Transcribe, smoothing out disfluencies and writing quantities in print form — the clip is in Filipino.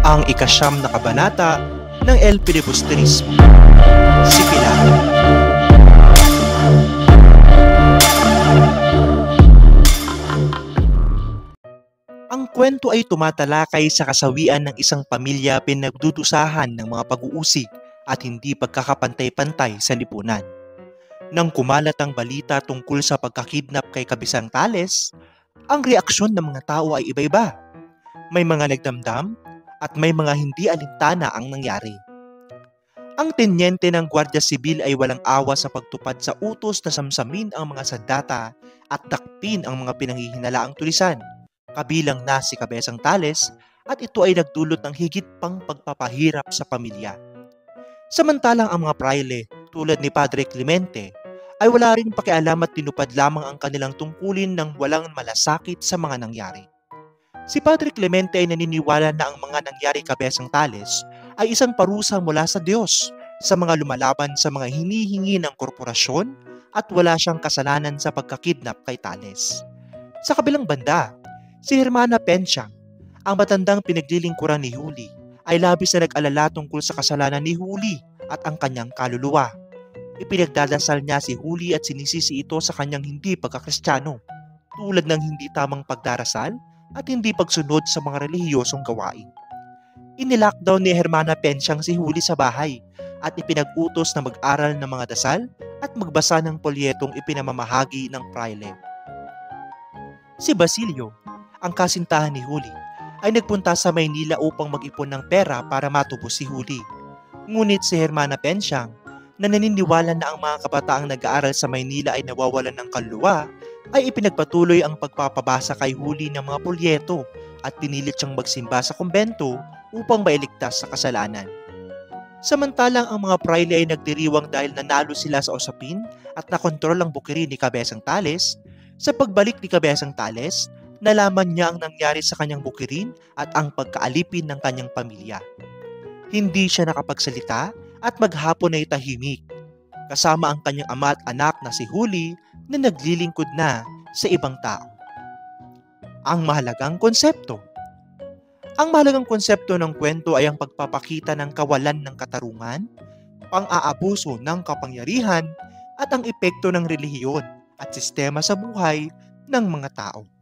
ang ikasyam na kabanata ng El Filibusterismo. Si Pilato. Ang kwento ay tumatalakay sa kasawian ng isang pamilya pinagdudusahan ng mga pag-uusig at hindi pagkakapantay-pantay sa lipunan. Nang kumalat ang balita tungkol sa pagkakidnap kay Kabisang Tales, ang reaksyon ng mga tao ay iba-iba. May mga nagdamdam at may mga hindi alintana ang nangyari. Ang tenyente ng Guardia Sibil ay walang awa sa pagtupad sa utos na samsamin ang mga sandata at dakpin ang mga pinanghihinalaang tulisan, kabilang na si Kabisang Tales, at ito ay nagdulot ng higit pang pagpapahirap sa pamilya. Samantalang ang mga praile tulad ni Padre Clemente ay wala ring pakialam at tinupad lamang ang kanilang tungkulin ng walang malasakit sa mga nangyari. Si Padre Clemente ay naniniwala na ang mga nangyari kay Kabisang Tales ay isang parusa mula sa Diyos sa mga lumalaban sa mga hinihingi ng korporasyon at wala siyang kasalanan sa pagkakidnap kay Tales. Sa kabilang banda, si Hermana Pensiang, ang matandang pinaglilingkuran ni Huli, ay labis na nag-alala tungkol sa kasalanan ni Huli at ang kanyang kaluluwa. Ipinagdadasal niya si Huli at sinisisi ito sa kanyang hindi pagkakristyano, tulad ng hindi tamang pagdarasal at hindi pagsunod sa mga relihiyosong gawain. Inilockdown ni Hermana Pensiang si Huli sa bahay at ipinag-utos na mag-aral ng mga dasal at magbasa ng polyetong ipinamamahagi ng praile. Si Basilio, ang kasintahan ni Huli, ay nagpunta sa Maynila upang mag-ipon ng pera para matubos si Huli. Ngunit si Hermana Pensiang, na naniniwala na ang mga kabataang nag-aaral sa Maynila ay nawawalan ng kaluluwa, ay ipinagpatuloy ang pagpapabasa kay Huli ng mga polyeto at pinilit siyang magsimba sa kumbento upang mailigtas sa kasalanan. Samantalang ang mga praile ay nagdiriwang dahil nanalo sila sa usapin at nakontrol ang bukirin ni Kabisang Tales. Sa pagbalik ni Kabisang Tales, nalaman niya ang nangyari sa kanyang bukirin at ang pagkaalipin ng kanyang pamilya. Hindi siya nakapagsalita at maghapon ay tahimik, kasama ang kanyang ama at anak na si Huli na naglilingkod na sa ibang tao. Ang mahalagang konsepto. Ang mahalagang konsepto ng kwento ay ang pagpapakita ng kawalan ng katarungan, pang-aabuso ng kapangyarihan at ang epekto ng relihiyon at sistema sa buhay ng mga tao.